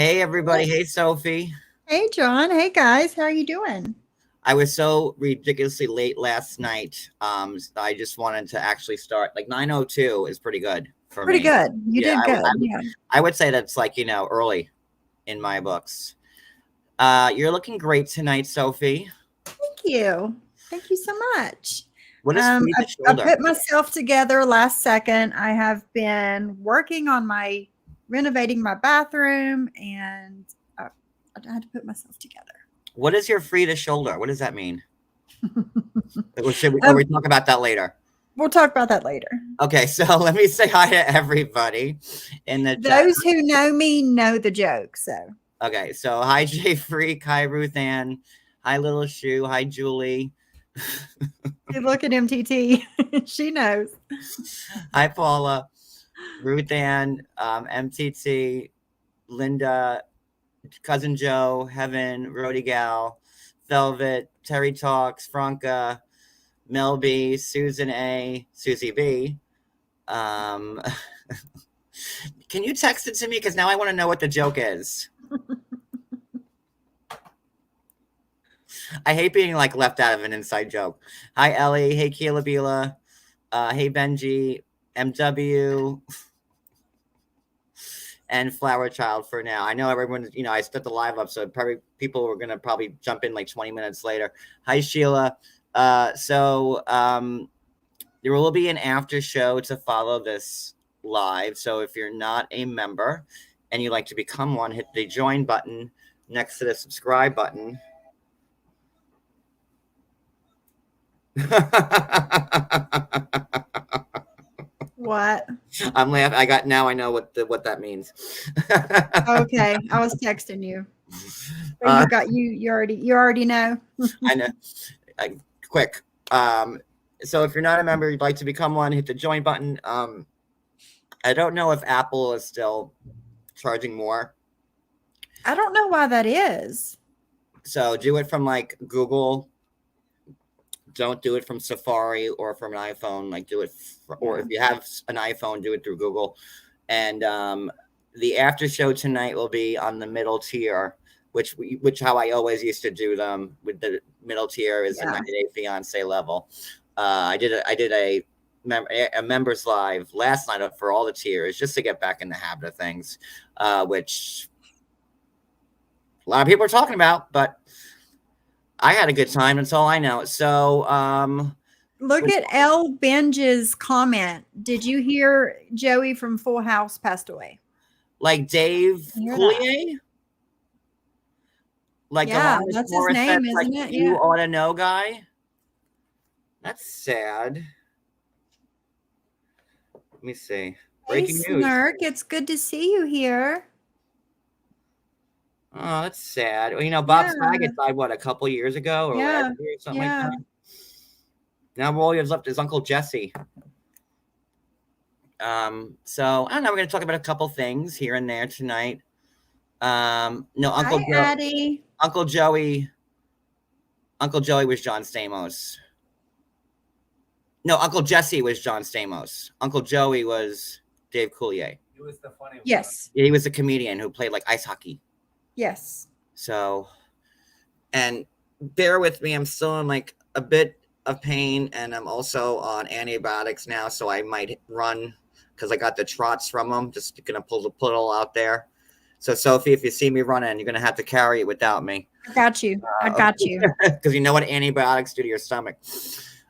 Hey, everybody. Hey, Sophie. Hey, John. Hey, guys. How are you doing? I was so ridiculously late last night. I just wanted to actually start like 9:02 is pretty good for Pretty me. good. You Yeah, did good. Yeah. I would say that's like, early in my books. You're looking great tonight, Sophie. Thank you. Thank you so much. What is free the I shoulder? put myself together last second. I have been working on my renovating my bathroom, and I had to put myself together. What is your free the shoulder? What does that mean? Or Um, we talk about that later? we'll talk about that later. Okay, so let me say hi to everybody in the chat. Those who know me know the joke. So, Okay, so hi Jay Freak, hi Ruth Ann, hi Little Shoe, hi Julie. hey, look at MTT. She knows. Hi Paula, Ruth Ann, MTT, Linda, Cousin Joe, Heaven, Rody Gal, Velvet, Terry Talks, Franca, Mel B, Susan A, Susie B. Can you text it to me? Because now I want to know what the joke is. I hate being like left out of an inside joke. Hi Ellie, hey Keela Bila, hey Benji, MW, and Flower Child for now. I know everyone, I set the live up, so probably people were gonna probably jump in like 20 minutes later. Hi Sheila. There will be an after show to follow this live. So if you're not a member and you'd like to become one, hit the join button next to the subscribe button. What? I'm laughing. I know what that means. Okay, I was texting you. You already know. I know. Quick. So if you're not a member, you'd like to become one, hit the join button. I don't know if Apple is still charging more. I don't know why that is. So do it from like Google. Don't do it from Safari or from an iPhone. Like do it, or if you have an iPhone, do it through Google. And the after show tonight will be on the middle tier, which how I always used to do them. With the middle tier is the 90 Day Fiance level. I did a members live last night for all the tiers just to get back in the habit of things, which a lot of people are talking about, but I had a good time. That's all I know. So, look at L. Benj's comment. Did you hear Joey from Full House passed away? Like Dave Coulier? Like yeah, that's his name, isn't it? You ought to know guy. That's sad. Let me see. Breaking news. Snurk, it's good to see you here. Oh, that's sad. Well, Bob Saget died, what, a couple years ago or last year or something like that? Now all he has left is Uncle Jesse. So, I don't know. We're going to talk about a couple things here and there tonight. No, Uncle Joey was John Stamos. No, Uncle Jesse was John Stamos. Uncle Joey was Dave Coulier. He was the funny one. Yes. Yeah, he was a comedian who played like ice hockey. Yes. So, and bear with me, I'm still in like a bit of pain, and I'm also on antibiotics now, so I might run because I got the trots from them. Just gonna pull it all out there. So, Sophie, if you see me running, you're gonna have to carry it without me. I got you. Because you know what antibiotics do to your stomach.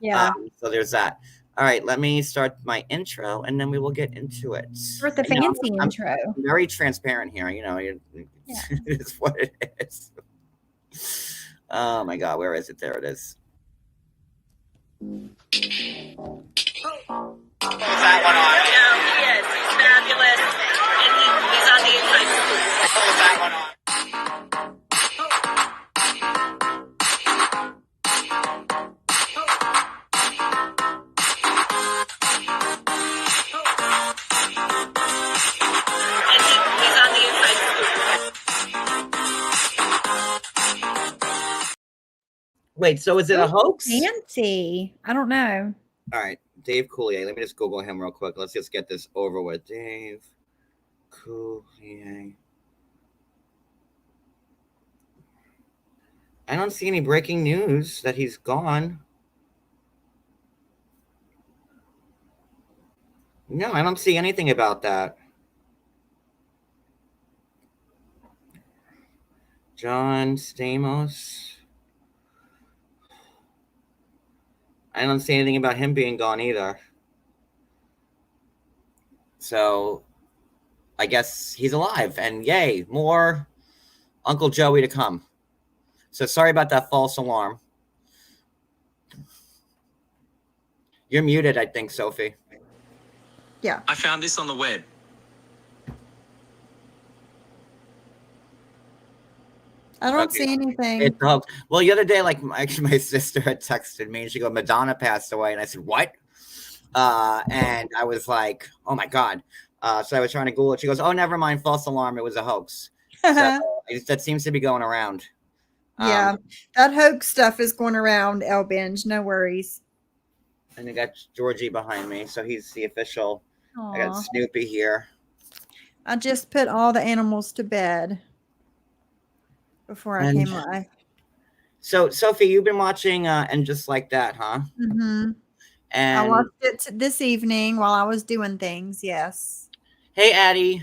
Yeah. So there's that. All right, let me start my intro, and then we will get into it. For the fancy intro. I'm very transparent here. It's what it is. Oh my God, where is it? There it is. Pull that one on. He is. He's fabulous, and he's on the inside. Pull that one on. Wait, so is it a hoax? Fancy. I don't know. All right, Dave Coulier. Let me just Google him real quick. Let's just get this over with. Dave Coulier. I don't see any breaking news that he's gone. No, I don't see anything about that. John Stamos. I don't see anything about him being gone either. So I guess he's alive, and yay, more Uncle Joey to come. So sorry about that false alarm. You're muted, I think, Sophie. Yeah. I found this on the web. I don't Okay. see anything. It's the hoax. Well, the other day, like my sister had texted me, and she goes, "Madonna passed away," and I said, "What?" And I was like, "Oh my god!" So I was trying to Google it. She goes, "Oh, never mind, false alarm. It was a hoax." So that seems to be going around. Yeah, that hoax stuff is going around, El Binge. No worries. And I got Georgie behind me, so he's the official. I got Aw. Snoopy here. I just put all the animals to bed before I And- came live. So, Sophie, you've been watching And Just Like That, huh? Mm-hmm. I And watched it this evening while I was doing things. Yes. hey, Addie.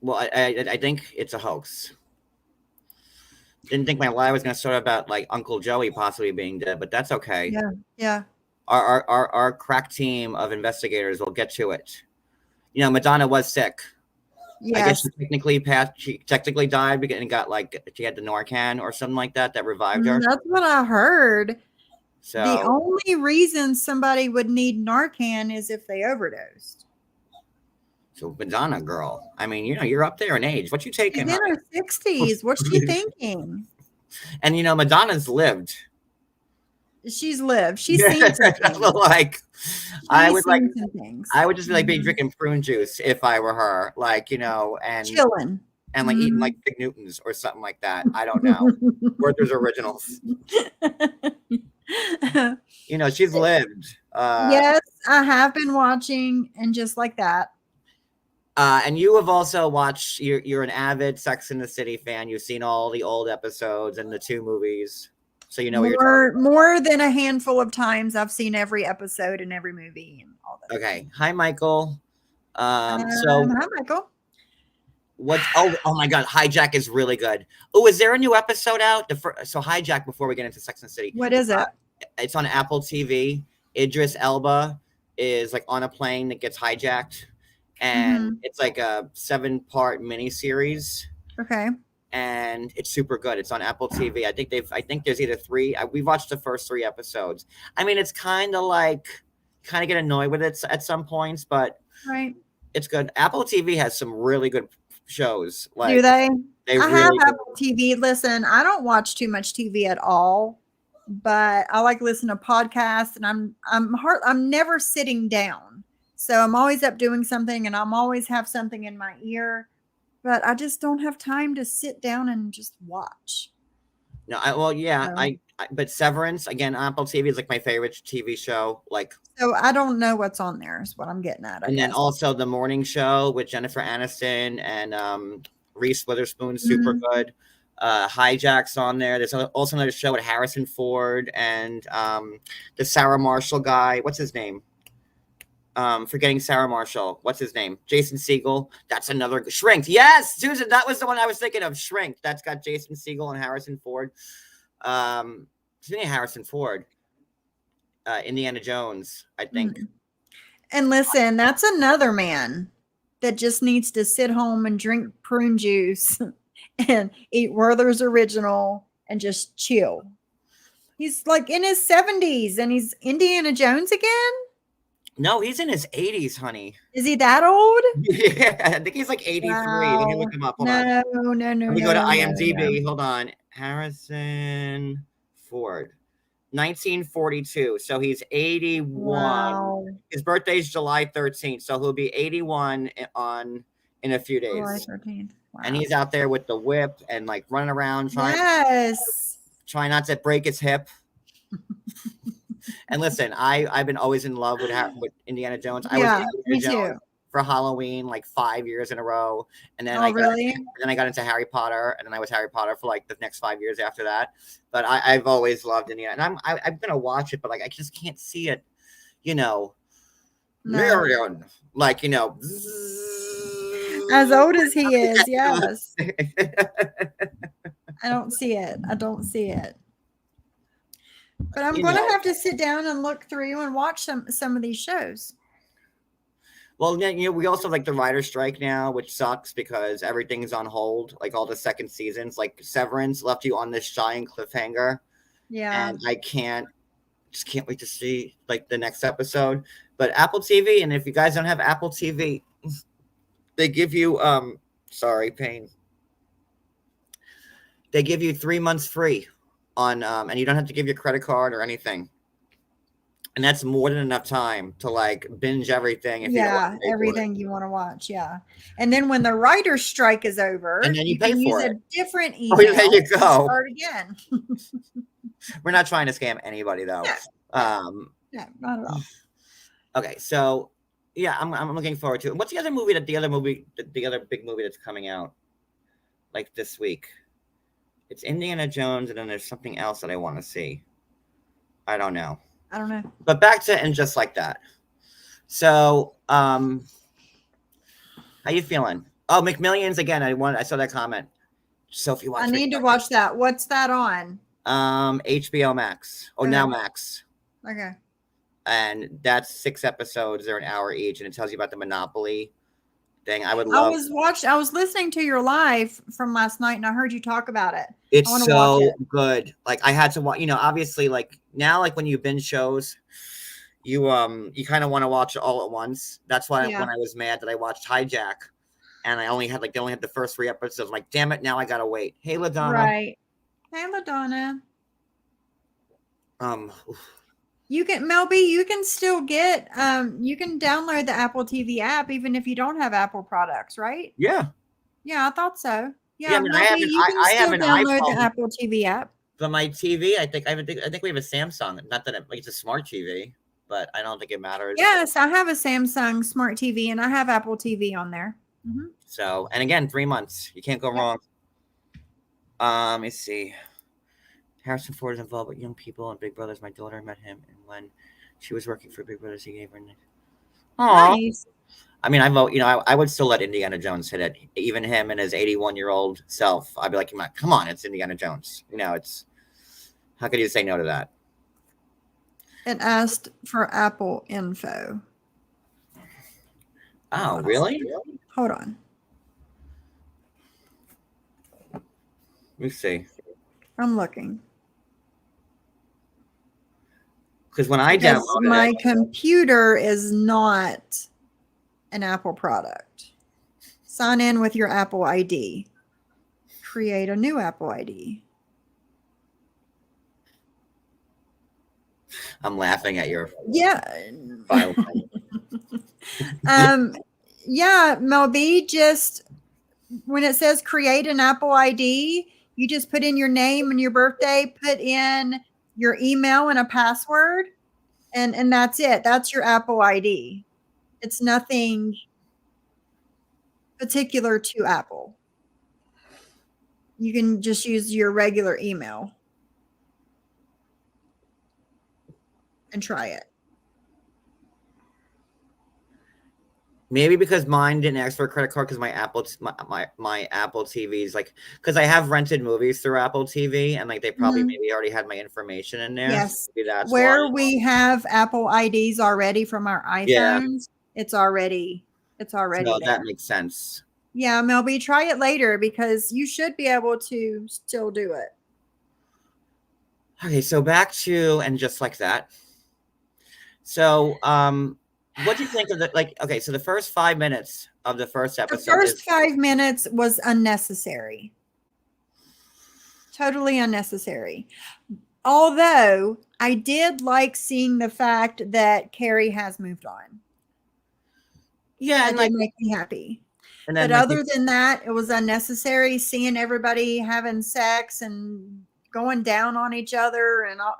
Well, I think it's a hoax. Didn't think my live was going to start about like Uncle Joey possibly being dead, but that's okay. Yeah. Our crack team of investigators will get to it. You know, Madonna was sick. I guess Yes. she technically passed. She technically died because and got like she had the Narcan or something like that revived her. That's what I heard. So The only reason somebody would need Narcan is if they overdosed. So Madonna, girl. I mean, you know, you're up there in age. What you She's taking? in Her? her 60s. What's she thinking? And you know, Madonna's lived. She's lived. She's seen some things. Like, I would like. some things. I would just be like be Mhm. drinking prune juice if I were her. Like, you know, and Chilling. and like eating Mhm. like Big Newtons or something like that. I don't know. Werther's Originals. You know, she's lived. Yes, I have been watching And Just Like That. And you have also watched. You're an avid Sex and the City fan. You've seen all the old episodes and the 2 movies, so you know what you're talking. More than a handful of times I've seen every episode and every movie and all that. Okay. Hi, Michael. So Hi, Michael. what's oh my God, Hijack is really good. Oh, is there a new episode out? So Hijack. Before we get into Sex and the City, What is it? it's on Apple TV. Idris Elba is like on a plane that gets hijacked, and it's like a 7-part miniseries, Okay. and it's super good. It's on Apple TV. I think there's either 3. We've watched the first 3 episodes. I mean, it's kind of get annoyed with it at some points, but Right. it's good. Apple TV has some really good shows. Like, Do they? They I really have do. Apple TV. Listen, I don't watch too much TV at all, but I like listen to podcasts, and I'm never sitting down, so I'm always up doing something, and I'm always have something in my ear, but I just don't have time to sit down and just watch. No, So- but Severance again, Apple TV is like my favorite TV show. Like, So I don't know what's on there. Is what I'm getting at. I and then guess. also the morning show with Jennifer Aniston and Reese Witherspoon, super good. Hijack's on there. There's also another show with Harrison Ford and the Sarah Marshall guy. What's his name? Forgetting Sarah Marshall. What's his name? Jason Segel. That's another Shrink. Yes, Susan, that was the one I was thinking of. Shrink. That's got Jason Segel and Harrison Ford. Speaking of Harrison Ford, Indiana Jones, I think. And listen, that's another man that just needs to sit home and drink prune juice and eat Werther's Original and just chill. He's like in his 70s and he's Indiana Jones again. No, he's in his 80s, honey. Is he that old? Yeah, I think he's like 83. Let me Wow. look him up. Hold on. No. Let me go to IMDb. Hold on. Harrison Ford, 1942. So he's 81. Wow. His birthday's July 13th. So he'll be 81 in a few days. July 13th. Wow. And he's out there with the whip and like running around trying not to break his hip. And listen, I've been always in love with Indiana Jones. I was Yeah, Indiana me Jones too. for Halloween like 5 years in a row, and then Oh, really? I got into Harry Potter, and then I was Harry Potter for like the next 5 years after that. But I've always loved Indiana, and I'm gonna watch it, but like I just can't see it, you know, No. Marion, like As old as he is, yes. I don't see it. I don't see it. But I'm going to have to sit down and look through and watch some of these shows. Well, we also have like the writer's strike now, which sucks because everything's on hold. Like all the second seasons, like Severance left you on this giant cliffhanger. Yeah. And I just can't wait to see like the next episode. But Apple TV, and if you guys don't have Apple TV, they give you sorry, pain. They give you 3 months free on and you don't have to give your credit card or anything. And that's more than enough time to like binge everything. If everything you want to watch. Yeah. And then when the writer's strike is over, and then you pay can for use it. a different email. Oh, there you go. Start again. We're not trying to scam anybody though. No, not at all. Okay, so yeah, I'm looking forward to it. What's the other big movie that's coming out like this week? It's Indiana Jones, and then there's something else that I want to see. I don't know. But back to And Just Like That. So, how you feeling? Oh, McMillions again. I saw that comment. Sophie, watch. I need to watch that. What's that on? HBO Max. Oh, Now Max. Okay. And that's 6 episodes. They're an hour each, and it tells you about the Monopoly thing. I would love. I was listening to your live from last night, and I heard you talk about it. It's so good. Like I had to watch. Obviously, like now, like when you binge shows, you kind of want to watch it all at once. That's why when I was mad that I watched Hijack, and they only had the first 3 episodes. I'm like, damn it, now I gotta wait. Hey, LaDonna. Right. Hey, LaDonna. You can, Melby, you can still get, you can download the Apple TV app even if you don't have Apple products, right? Yeah. Yeah, I thought so. Yeah, Melby, I have an download iPhone. the Apple TV app. But my TV, I think we have a Samsung. Not that it's a smart TV, but I don't think it matters. Yes, I have a Samsung smart TV and I have Apple TV on there. Mm-hmm. So, and again, 3 months. You can't go wrong. Let me see. Harrison Ford is involved with young people and Big Brothers. My daughter met him, and when she was working for Big Brothers, he gave her. Nice. I mean, I would still let Indiana Jones hit it, even him and his 81-year-old self. I'd be like, come on, it's Indiana Jones. It's how could you say no to that? It asked for Apple info. Oh, really? Hold on. Let me see. I'm looking. Because when I downloaded my computer is not an Apple product. Sign in with your Apple ID. Create a new Apple ID. I'm laughing at your file. Yeah, Melby, just when it says create an Apple ID, you just put in your name and your birthday, put in your email and a password, and that's it. That's your Apple ID. It's nothing particular to Apple. You can just use your regular email and try it. Maybe because mine didn't ask for a credit card because my Apple TV is because I have rented movies through Apple TV and they probably maybe already had my information in there. Yes. Maybe that's where why. We have Apple IDs already from our iPhones. Yeah. It's already No, there. That makes sense. Yeah, Melby, try it later because you should be able to still do it. Okay, so back to And Just Like That. So, what do you think of the so the first 5 minutes of the first episode. The first 5 minutes was unnecessary. Totally unnecessary. Although I did like seeing the fact that Carrie has moved on. Yeah, and make me happy. And then, but other than that, it was unnecessary seeing everybody having sex and going down on each other and all.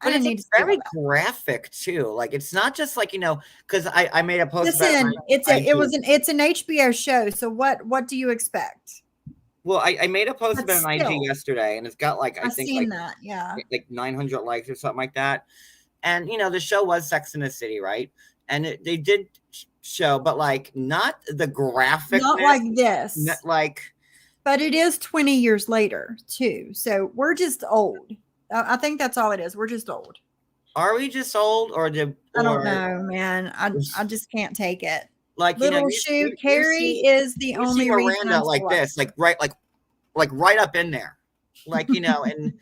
I But didn't it's need to see all very that. graphic too. Like it's not just like, because I made a post about Listen, it on IG. it's an HBO show. So what do you expect? Well, I made a post But about an IG still, yesterday, and it's got like I I've think seen that. Yeah. like 900 likes or something like that. And the show was Sex in the City, right? And they did show, but like not the graphicness, Not like this. not like. But it is 20 years later, too. So we're just old. I think that's all it is. We're just old. Are we just old, or I don't know, man. I just can't take it. like Little you, Shoe you Carrie see is the you see only reason Miranda I'm like still this, like right up in there, like and I mean,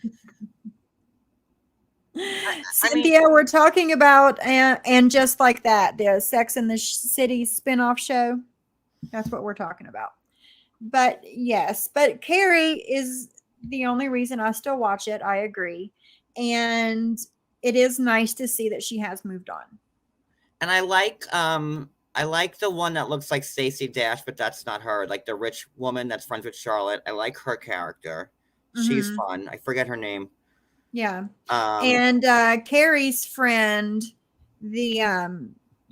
Cynthia, we're talking about and just like that, the Sex and the City spinoff show. That's what we're talking about. But yes, but Carrie is the only reason I still watch it. I agree. And it is nice to see that she has moved on. and I like the one that looks like Stacey Dash, but that's not her. Like the rich woman that's friends with Charlotte. I like her character. She's fun. I forget her name. Yeah. Um, And Carrie's friend, the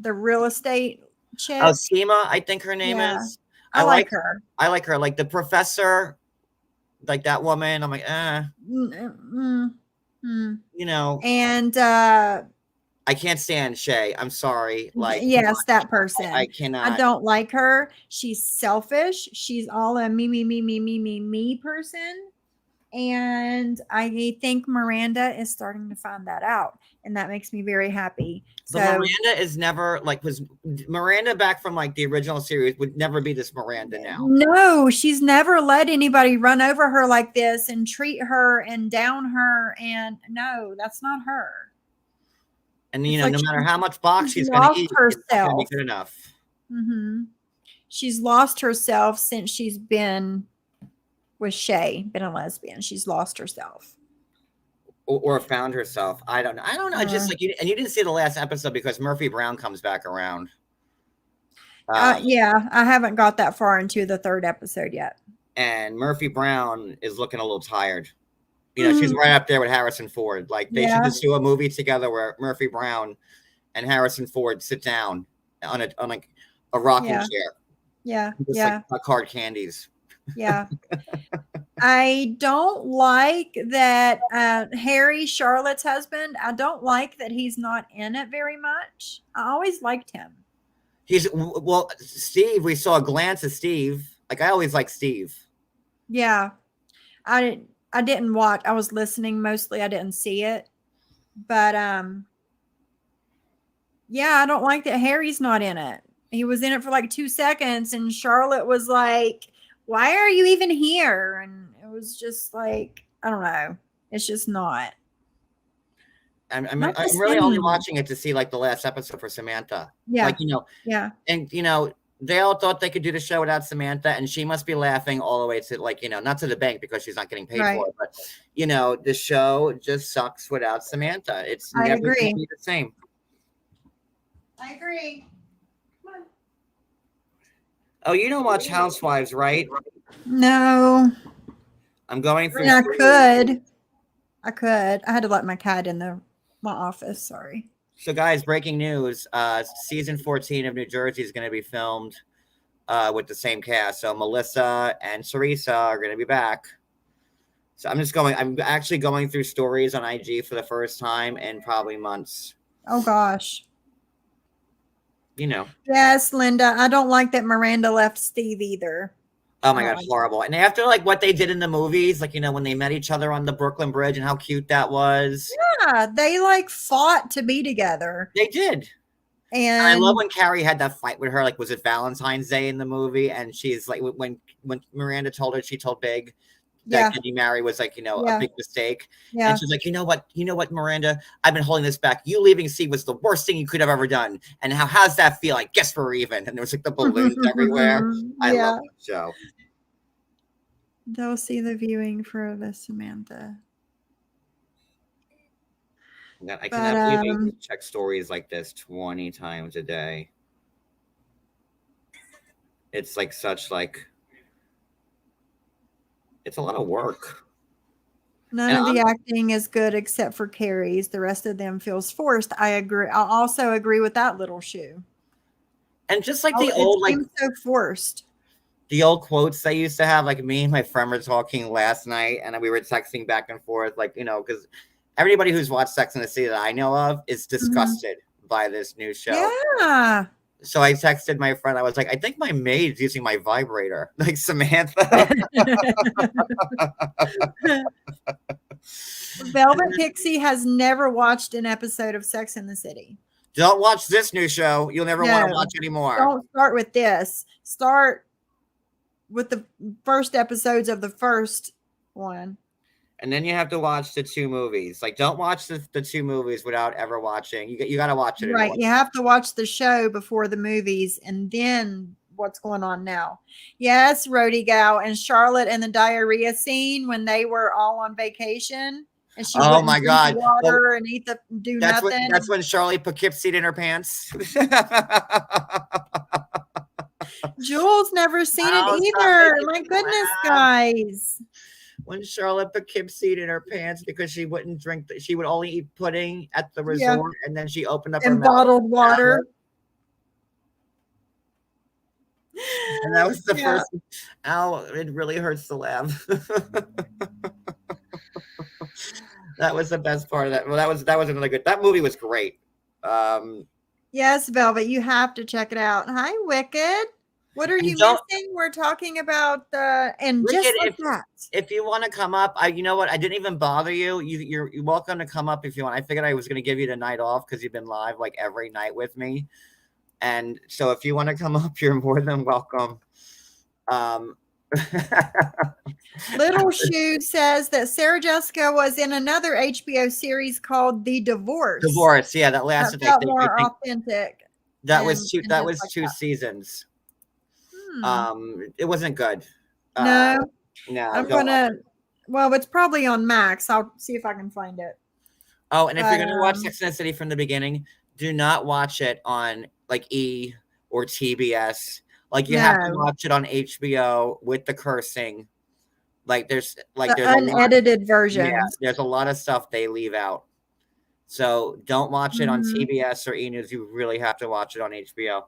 real estate chick. Seema, I think her name Yeah. is. I like her. I like her. Like the professor, like that woman. I'm like, And I can't stand Shay. I'm sorry. Like, yes, that person. I cannot. I don't like her. She's selfish. She's all a me person. And I think Miranda is starting to find that out. And that makes me very happy. But Miranda is never was Miranda back from like the original series would never be this Miranda now. No, she's never let anybody run over her like this and treat her and down her. And no, that's not her. And no matter how much box she's going to eat, it's not going to be good enough. Mm-hmm. She's lost herself since she's been with Shay, been a lesbian. She's lost herself. Or found herself. I don't know. Just like you didn't see the last episode because Murphy Brown comes back around. Yeah, I haven't got that far into the third episode yet. And Murphy Brown is looking a little tired. She's right up there with Harrison Ford. Like they should just do a movie together where Murphy Brown and Harrison Ford sit down on a rocking chair. Yeah. Just like hard candies. Yeah. I don't like that Harry, Charlotte's husband, I don't like that he's not in it very much. I always liked him. Steve, we saw a glance of Steve. Like I always like Steve. Yeah. I didn't watch. I was listening mostly. I didn't see it. But yeah, I don't like that Harry's not in it. He was in it for like 2 seconds and Charlotte was like, why are you even here? And it was just like, I don't know. It's just not. I'm really only watching it to see like the last episode for Samantha. Yeah. Like, Yeah. And, they all thought they could do the show without Samantha, and she must be laughing all the way to like, not to the bank because she's not getting paid for it, but the show just sucks without Samantha. It's never going to be the same. I agree. Oh, you don't watch Housewives, right? No. I'm going through. I could. I had to let my cat in my office. Sorry. So, guys, breaking news: season 14 of New Jersey is going to be filmed with the same cast. So, Melissa and Sarisa are going to be back. So, I'm actually going through stories on IG for the first time in probably months. Oh gosh. Yes, Linda. I don't like that Miranda left Steve either. Oh my God, horrible. And after like what they did in the movies, like, when they met each other on the Brooklyn Bridge and how cute that was. Yeah, they like fought to be together. They did. And I love when Carrie had that fight with her, like, was it Valentine's Day in the movie? And she's like, when Miranda told her, she told Big that getting married was like, a big mistake. Yeah. And she's like, you know what, Miranda, I've been holding this back. You leaving Steve was the worst thing you could have ever done. And how's that feel? I guess we're even. And there was like the balloons everywhere. I love that show. They'll see the viewing for the Samantha. I cannot believe they check stories like this 20 times a day. It's like it's a lot of work. None And of the acting is good except for Carrie's. The rest of them feels forced. I agree. I also agree with that little shoe. just like Oh, the it old like seems so forced. the old quotes I used to have, like me and my friend were talking last night, and we were texting back and forth, like because everybody who's watched Sex and the City that I know of is disgusted by this new show. Yeah. So I texted my friend. I was like, I think my maid's using my vibrator, like Samantha. Velvet Pixie has never watched an episode of Sex in the City. Don't watch this new show. You'll never want to No. watch anymore. Don't start with this. Start with the first episodes of the first one. And then you have to watch the 2 movies. Like, don't watch the 2 movies without ever watching. You got to watch it. Right. You have to watch the show before the movies and then what's going on now. Yes, Rhodey Gal and Charlotte and the diarrhea scene when they were all on vacation and she Oh wouldn't my drink God. water and do nothing. That's when Charlie Poughkeepsie in her pants. Jules never seen it either. My goodness, guys. When Charlotte Poughkeepsie in her pants because she wouldn't drink, she would only eat pudding at the resort, and then she opened up her And mouth bottled water. and that was the first. Ow! It really hurts to laugh. That was the best part of that. Well, that was another good. That movie was great. Yes, Velvet, you have to check it out. Hi, Wicked. What are you missing? We're talking about and Wicked, just like that. If you want to come up, you know what? I didn't even bother you. You're welcome to come up if you want. I figured I was going to give you the night off because you've been live like every night with me, and so if you want to come up, you're more than welcome. Little Shoe says that Sarah Jessica was in another HBO series called The Divorce. Divorce, yeah, that lasted. That felt more authentic. That was 2 seasons. It wasn't good. No, no. I'm gonna. Well, it's probably on Max. I'll see if I can find it. Oh, and if you're gonna watch Sex and the City from the beginning, do not watch it on like E or TBS. Like you have to watch it on HBO with the cursing. Like there's unedited version. Yeah, there's a lot of stuff they leave out. So don't watch it on TBS or E News. You really have to watch it on HBO.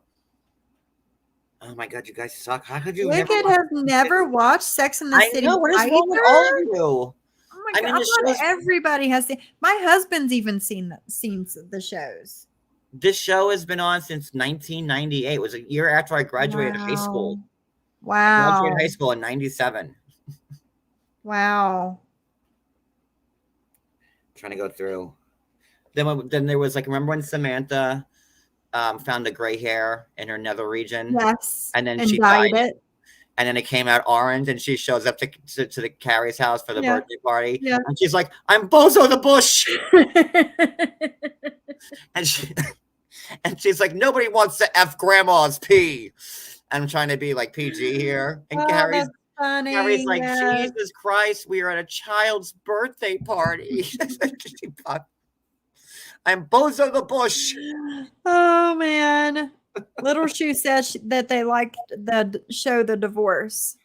Oh my God, you guys suck. How could you? Wicked has never watched Sex and the City. I know, what is wrong with all of you? Oh my God, I thought everybody has seen. My husband's even seen the shows. This show has been on since 1998. It was a year after I graduated high school. Wow. I graduated high school in 97. Wow. Trying to go through. Then there was like, remember when Samantha found the gray hair in her nether region? Yes. And then she dyed it. And then it came out orange, and she shows up to the Carrie's house for the birthday party. Yeah. And she's like, I'm Bozo the Bush. and she's like, nobody wants to F grandma's pee. I'm trying to be like PG here. And Carrie's like, Jesus Christ, we are at a child's birthday party. I'm Bozo the Bush. Oh, man. Little Shoe says that they liked the show The Divorce.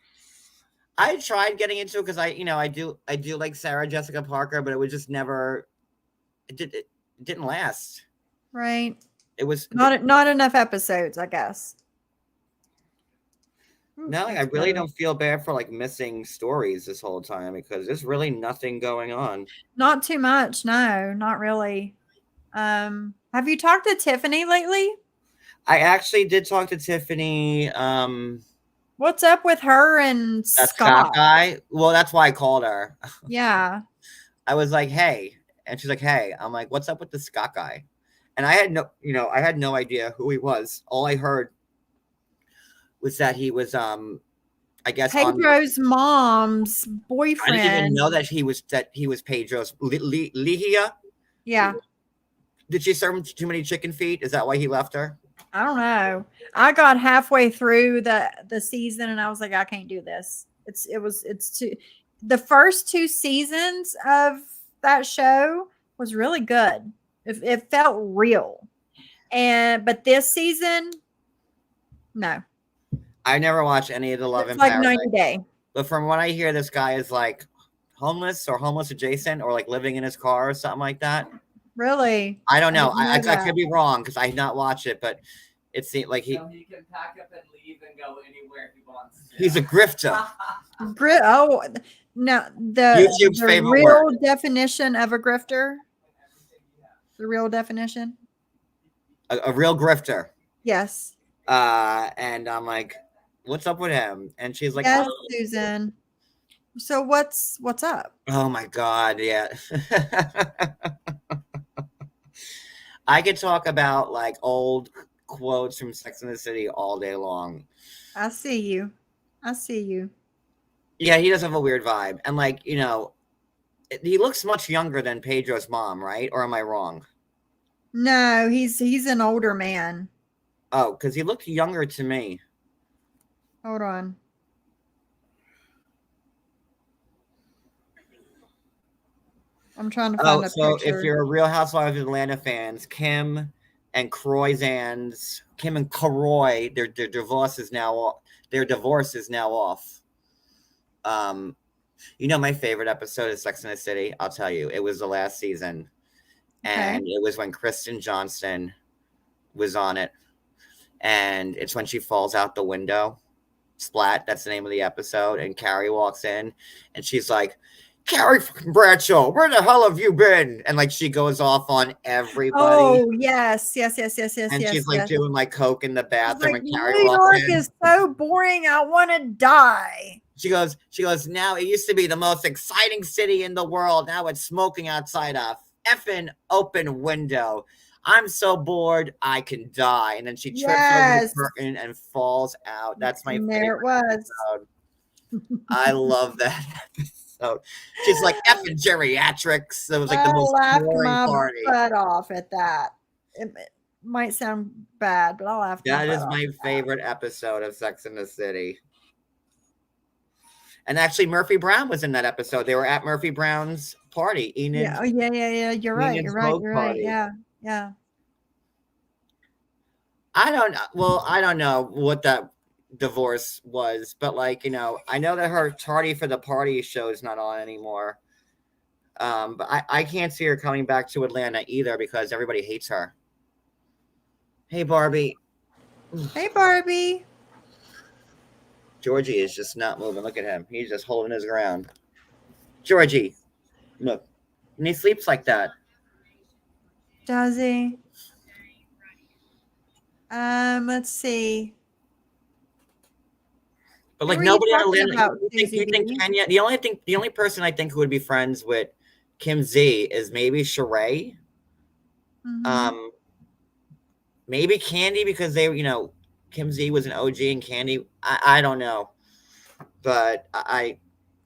I tried getting into it because I do like Sarah Jessica Parker, but it was just never. It didn't last. Right. It was not enough episodes, I guess. No, I really don't feel bad for like missing stories this whole time because there's really nothing going on. Not too much. No, not really. Have you talked to Tiffany lately? I actually did talk to Tiffany. What's up with her and Scott guy? Well, that's why I called her. Yeah. I was like, hey. And she's like, hey. I'm like, what's up with the Scott guy? And I had no idea who he was. All I heard was that he was I guess Pedro's mom's boyfriend. I didn't even know that he was Pedro's Lihia. Yeah. Did she serve him too many chicken feet? Is that why he left her? I don't know. I got halfway through the season and I was like, I can't do this. It's too. The first 2 seasons of that show was really good. It felt real, but this season, no. I never watched any of the Love and like Paradise. 90 Day. But from what I hear, this guy is like homeless or homeless adjacent, or like living in his car or something like that. Really? I don't know. didn't know I that. could be wrong because I did not watch it, but it seemed like So he can pack up and leave and go anywhere he wants to. he's a grifter. Oh no, YouTube's the favorite real word. definition of a grifter. The real definition. A real grifter. Yes. And I'm like, what's up with him? And she's like, Yes, oh. Susan. So what's up? Oh my God, yeah. I could talk about like old quotes from Sex and the City all day long. I see you. I see you. Yeah, he does have a weird vibe. And like, you know, he looks much younger than Pedro's mom, right? Or am I wrong? No, he's an older man. Oh, because he looked younger to me. Hold on. I'm trying to find a so picture. if you're a Real Housewives of Atlanta fans, Kim and Kroy, their divorce is now off. You know, my favorite episode of Sex and the City, I'll tell you, it was the last season. And it was when Kristen Johnston was on it. And it's when she falls out the window. Splat, that's the name of the episode. And Carrie walks in and she's like, Carrie Bradshaw, where the hell have you been? And like she goes off on everybody. Oh, yes. And she's like doing like coke in the bathroom, like, and Carrie New walks York in. is so boring. I want to die. She goes, now it used to be the most exciting city in the world. Now it's smoking outside a effing open window. I'm so bored, I can die. And then she trips over the curtain and falls out. That's my favorite. There it was. Episode. I love that episode. She's like effing geriatrics. It was like the most boring party. I laughed my butt off at that. It might sound bad, but I laughed. That is my favorite episode of Sex and the City. And actually, Murphy Brown was in that episode. They were at Murphy Brown's party. Enid. Yeah. Oh, yeah. You're right. Yeah. I don't know what that divorce was, but like, you know, I know that her Tardy for the Party show is not on anymore. But I can't see her coming back to Atlanta either because everybody hates her. Hey, Barbie. Hey, Barbie. Georgie is just not moving. Look at him. He's just holding his ground. Georgie, look. And he sleeps like that. Does he? Let's see. But like nobody in Atlanta. You think Kenya? The only person I think who would be friends with Kim Z is maybe Sheree. Mm-hmm. Maybe Candy because they, you know, Kim Z was an OG and Candy. I don't know, but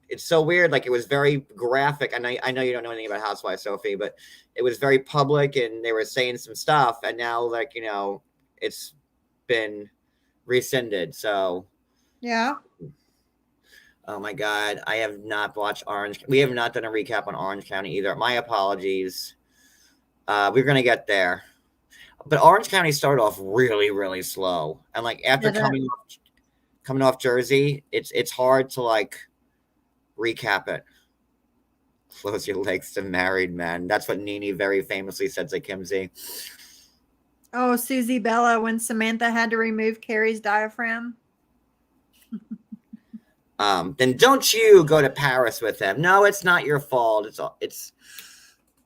it's so weird. Like it was very graphic. And I know you don't know anything about Housewives, Sophie, but it was very public and they were saying some stuff. And now, like, you know, it's been rescinded. So yeah. Oh my God. I have not watched Orange. We have not done a recap on Orange County either. My apologies. We're going to get there. But Orange County started off really, really slow. And like after coming off Jersey, it's hard to like recap it. Close your legs to married men. That's what Nene very famously said to Kim Z. Oh, Susie Bella when Samantha had to remove Carrie's diaphragm. Then don't you go to Paris with him. No, it's not your fault.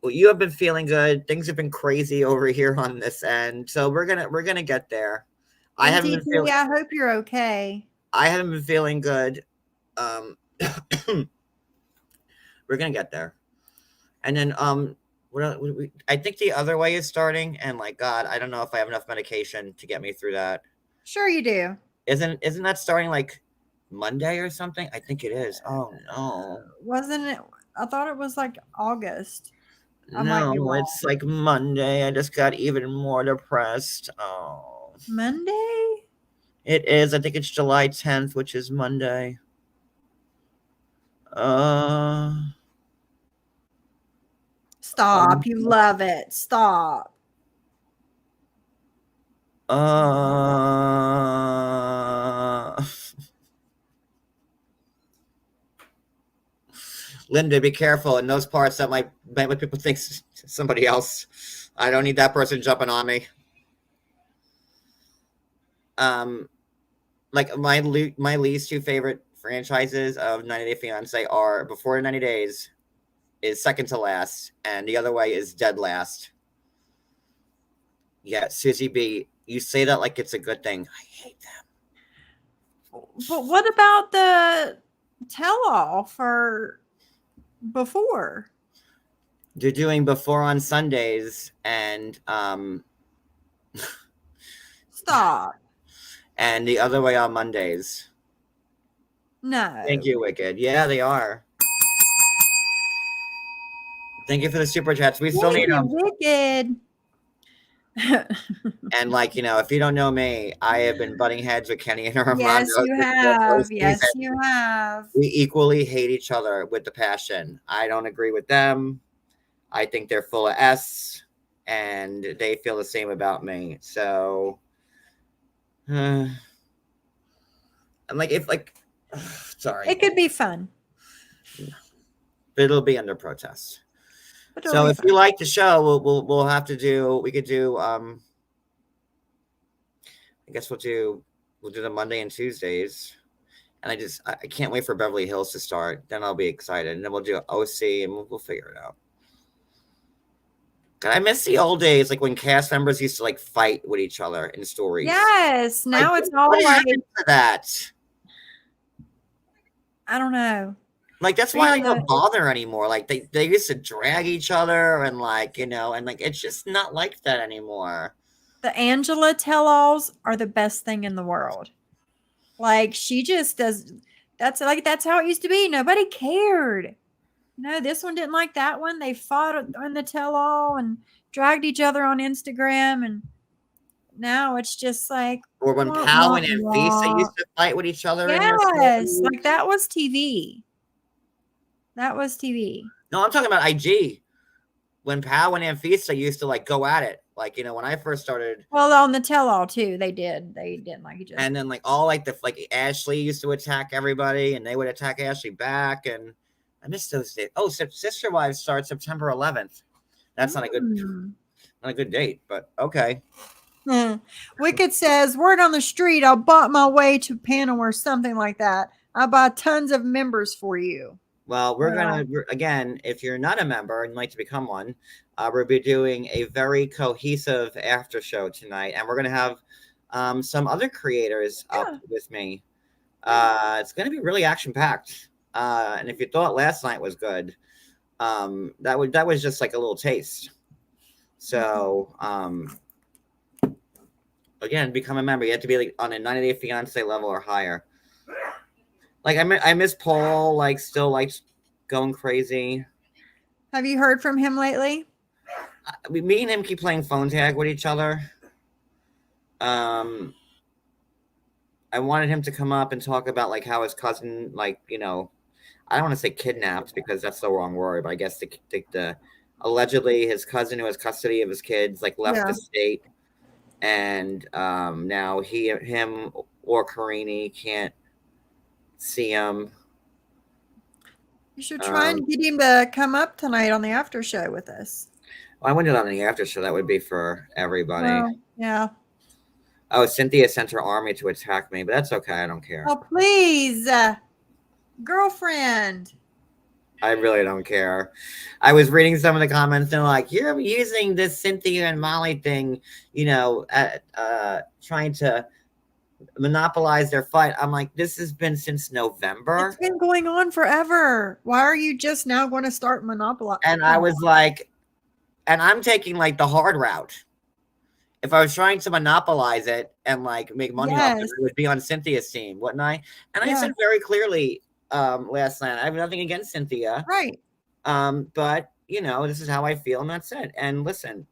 Well, you have been feeling good. Things have been crazy over here on this end. So we're gonna get there. I haven't been feeling. I hope you're okay. I haven't been feeling good. We're gonna get there. And then I think the other way is starting, and like God, I don't know if I have enough medication to get me through that. Sure you do. Isn't that starting like Monday or something? I think it is. Oh no. Wasn't it? I thought it was like August. No, it's like Monday. I just got even more depressed. Oh. Monday? It is. I think it's July 10th, which is Monday. Stop. You love it. Stop. Linda, be careful in those parts that might make people think somebody else. I don't need that person jumping on me. Like my least two favorite franchises of 90 Day Fiance are Before 90 Days is second to last, and the other way is dead last. Yeah, Susie B, you say that like it's a good thing. I hate them. But what about the tell-all for Before? They're doing Before on Sundays and Stop. and the other way on Mondays. No. Thank you, Wicked. Yeah, they are. Thank you for the super chats. We still need them. Wicked. And like, if you don't know me, I have been butting heads with Kenny and Armando. Yes, you have. Yes, And you have. we equally hate each other with the passion. I don't agree with them. I think they're full of S, and they feel the same about me. So, I'm like, sorry, It could be fun. it'll be under protest. But So if you like the show, we'll have to do. We could do. I guess we'll do the Monday and Tuesdays, and I can't wait for Beverly Hills to start. Then I'll be excited, and then we'll do OC, and we'll figure it out. God, I miss the old days, like when cast members used to like fight with each other in stories. Yes. Now Like, it's all what like, happened to that? I don't know. Like that's why I Yeah. don't bother anymore. Like they used to drag each other and like and like it's just not like that anymore. The Angela tell-alls are the best thing in the world. Like she just does. That's how it used to be. Nobody cared. No, this one didn't like that one. They fought on the tell-all and dragged each other on Instagram, and now it's just like, Or when wah, Pal wah, and wah. Anfisa used to fight with each other. in their Yes, stories. like that was TV. That was TV. No, I'm talking about IG. When Pal and Anfisa used to like go at it. Like, when I first started. Well, on the tell-all too, they didn't like each other. And then like all like Ashley used to attack everybody and they would attack Ashley back. And I miss those days. Oh, Sister Wives starts September 11th. That's not a good date, but okay. Wicked says, word on the street, I bought my way to panel or something like that. I bought tons of members for you. Well, again, if you're not a member and like to become one, we'll be doing a very cohesive after show tonight. And we're going to have some other creators up with me. It's going to be really action packed. And if you thought last night was good, that was just like a little taste. So, again, become a member. You have to be like on a 90 Day Fiance level or higher. Like I miss Paul, like still like going crazy. Have you heard from him lately? Me and him keep playing phone tag with each other. I wanted him to come up and talk about like how his cousin, like, I don't want to say kidnapped because that's the wrong word, but I guess the allegedly his cousin who has custody of his kids like left the state, and now him or Karini can't see him. You should try and get him to come up tonight on the after show with us. Well, I went on the after show. That would be for everybody. Well, yeah. Oh, Cynthia sent her army to attack me, but that's okay. I don't care. Oh, please. Girlfriend. I really don't care. I was reading some of the comments and they're like, you're using this Cynthia and Molly thing, trying to monopolize their fight. I'm like, this has been since November. It's been going on forever. Why are you just now going to start monopolizing? And I was like, and I'm taking like the hard route. If I was trying to monopolize it and like make money off it, it would be on Cynthia's team, wouldn't I? And I said very clearly last night, I have nothing against Cynthia. Right. But this is how I feel, and that's it. And listen,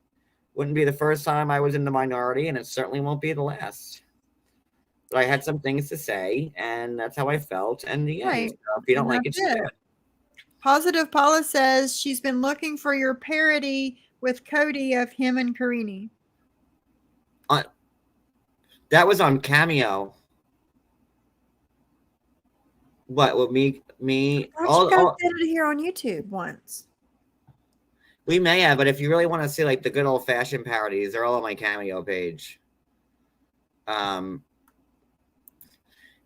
wouldn't be the first time I was in the minority, and it certainly won't be the last. But I had some things to say, and that's how I felt. And if you don't like it, you do. Positive Paula says she's been looking for your parody with Cody of him and Karini. That was on Cameo. What with me? I thought you guys did it here on YouTube once. We may have, but if you really want to see like the good old fashioned parodies, they're all on my Cameo page. And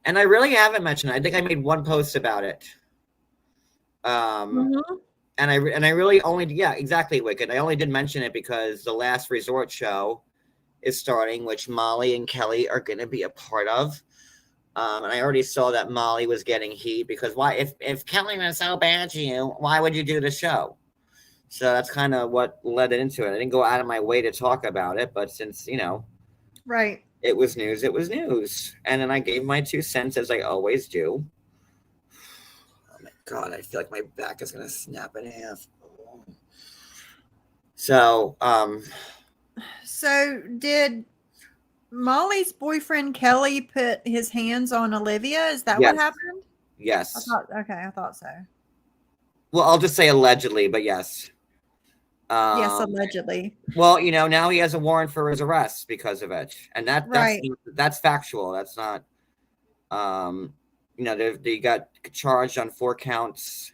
I really haven't mentioned it. I think I made one post about it. And I really only, yeah, exactly, Wicked. I only did mention it because the Last Resort show is starting, which Molly and Kelly are going to be a part of. And I already saw that Molly was getting heat because why, if Kelly was so bad to you, why would you do the show? So that's kind of what led it into it. I didn't go out of my way to talk about it, but since, you know, right, it was news, it was news. And then I gave my 2 cents as I always do. Oh my God, I feel like my back is going to snap in half. So did Molly's boyfriend Kelly put his hands on Olivia? Is that Yes. what happened? Yes. I thought so. Well, I'll just say allegedly, but yes. Yes, allegedly. Well, you know, now he has a warrant for his arrest because of it, and that's factual. That's not. You know, they got charged on 4 counts.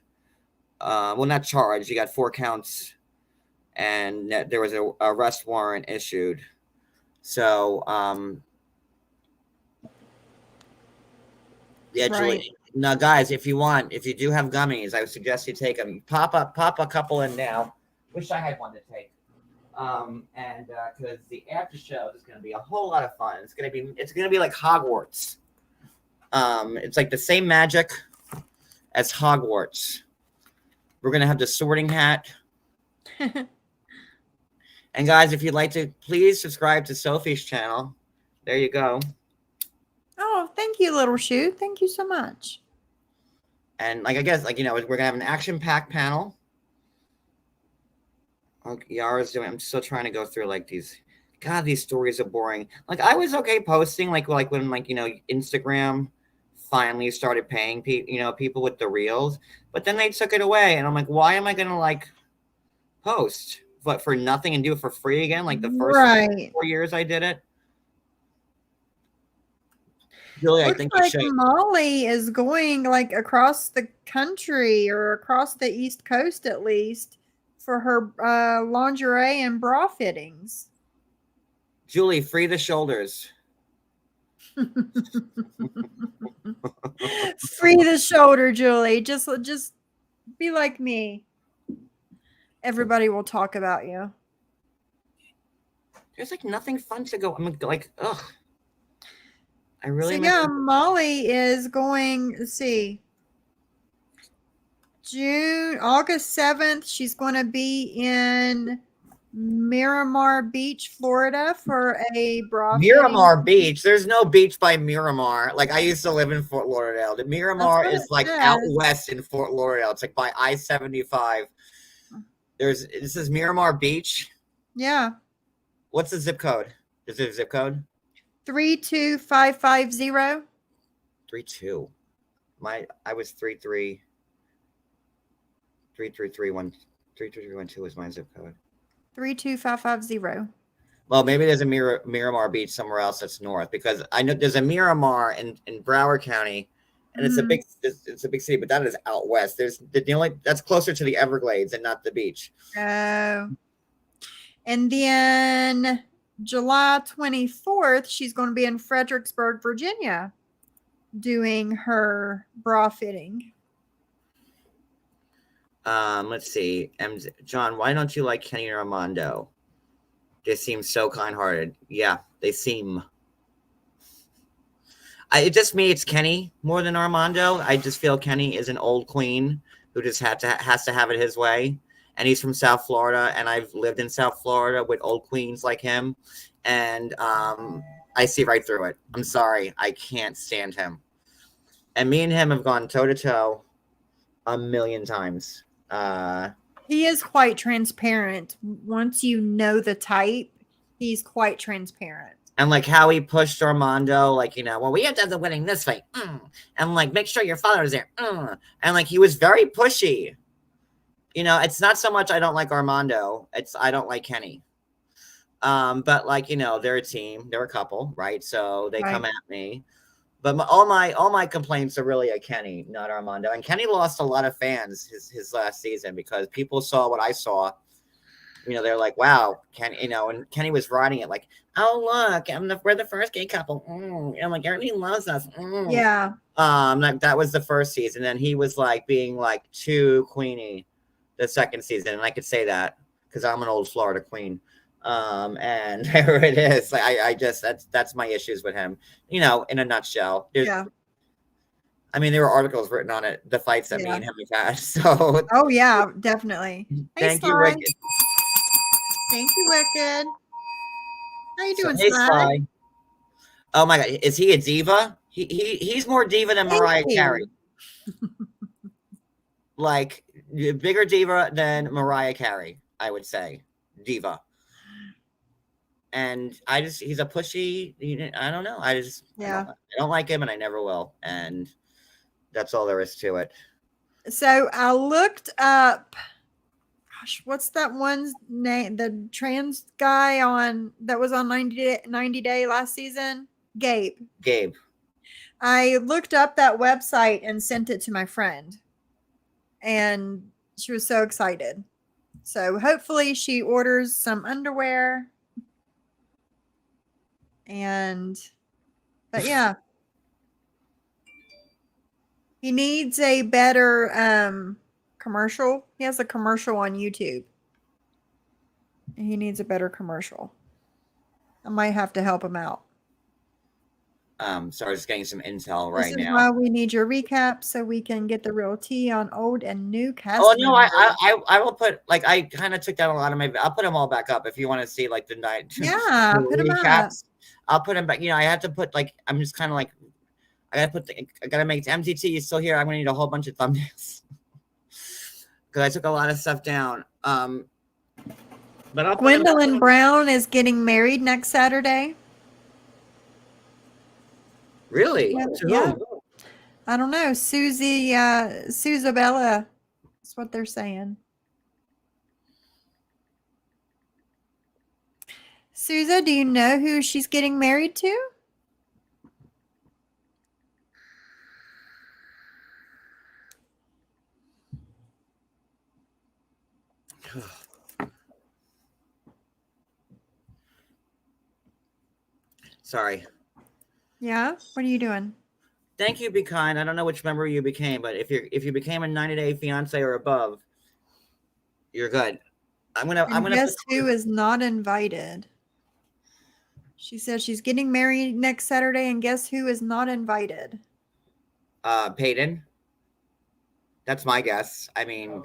Well, not charged. He got 4 counts, and there was a arrest warrant issued. So, yeah, Julie. Now, guys, if you do have gummies, I would suggest you take them. Pop a couple in now. Wish I had one to take. And because the after show is going to be a whole lot of fun. It's going to be like Hogwarts. It's like the same magic as Hogwarts. We're going to have the Sorting Hat. And guys, if you'd like to, please subscribe to Sophie's channel. There you go. Oh, thank you, Little Shoe. Thank you so much. And like, I guess, like, you know, we're going to have an action-packed panel. Okay, Yara's doing. I'm still trying to go through like these. God, these stories are boring. Like I was okay posting like when like, you know, Instagram finally started paying people with the reels, but then they took it away, and I'm like, why am I gonna like post but for nothing and do it for free again? Like the first 4 years I did it. Julie, I think like Molly is going like across the country or across the East Coast at least for her lingerie and bra fittings. Julie, free the shoulders. Free the shoulder, Julie. Just be like me. Everybody will talk about you. There's like nothing fun to go. I'm like, ugh. I really. So yeah, Molly is going. Let's see. August 7th, she's going to be in Miramar Beach, Florida for a bra. Miramar Beach. There's no beach by Miramar. Like I used to live in Fort Lauderdale. The Miramar is like out west in Fort Lauderdale. It's like by I-75. This is Miramar Beach. Yeah. What's the zip code? Is it a zip code? 32550. 32. I was 33. 33312 is my zip code. 32550. Well, maybe there's a Miramar Beach somewhere else that's north, because I know there's a Miramar in Broward County, and it's a big city, but that is out west. There's the only that's closer to the Everglades and not the beach. Oh. And then July 24th, she's going to be in Fredericksburg, Virginia, doing her bra fitting. Let's see. John, why don't you like Kenny and Armando? They seem so kind-hearted. Yeah, they seem. It's Kenny more than Armando. I just feel Kenny is an old queen who just has to have it his way. And he's from South Florida, and I've lived in South Florida with old queens like him. And I see right through it. I'm sorry. I can't stand him. And me and him have gone toe-to-toe a million times. He is quite transparent. Once you know the type, he's quite transparent. And like how he pushed Armando, like, you know, well, we have to have the wedding this way. And like, make sure your father's there. And like, he was very pushy. You know, it's not so much I don't like Armando. It's I don't like Kenny. But like, you know, they're a team. They're a couple, right? So they come at me. But all my complaints are really at Kenny, not Armando. And Kenny lost a lot of fans his last season because people saw what I saw. They're like, wow, Kenny, and Kenny was riding it like, oh look, we're the first gay couple. I'm like, everybody loves us. Yeah. That was the first season, and he was like being like too queeny the second season, and I could say that because I'm an old Florida queen. And there it is. I just that's my issues with him. In a nutshell. Yeah. I mean, there were articles written on it, the fights that me and him have had. So. Oh yeah, definitely. Thank Hey, you, Sly. Wicked. Thank you, Wicked. How you doing, Hey, Sly? Sly. Oh my God, is he a diva? He's more diva than Mariah Carey. Like bigger diva than Mariah Carey, I would say, diva. And he's a pushy. I don't know. I don't like him, and I never will. And that's all there is to it. So I looked up. Gosh, what's that one's name? The trans guy that was on 90 Day last season? Gabe. I looked up that website and sent it to my friend. And she was so excited. So hopefully she orders some underwear. But yeah. He needs a better commercial. He has a commercial on YouTube. And he needs a better commercial. I might have to help him out. So I'm just getting some intel right now. This is why we need your recap so we can get the real tea on old and new cast. Oh no, I will put like I kind of took down a lot of my. I'll put them all back up if you want to see like the night. Yeah, put them up. I'll put them back. I have to put like I'm just kind of like I gotta make MTT. You still here? I'm gonna need a whole bunch of thumbnails because I took a lot of stuff down. But I'll Gwendolyn Brown is getting married next Saturday. Really? Yeah. I don't know. Susabella. That's what they're saying. Sousa, do you know who she's getting married to? Sorry. Yeah. What are you doing? Thank you, Be Kind. I don't know which member you became, but if you became a 90-day fiance or above, you're good. I'm gonna guess who is not invited. She said she's getting married next Saturday, and guess who is not invited? Peyton. That's my guess. I mean,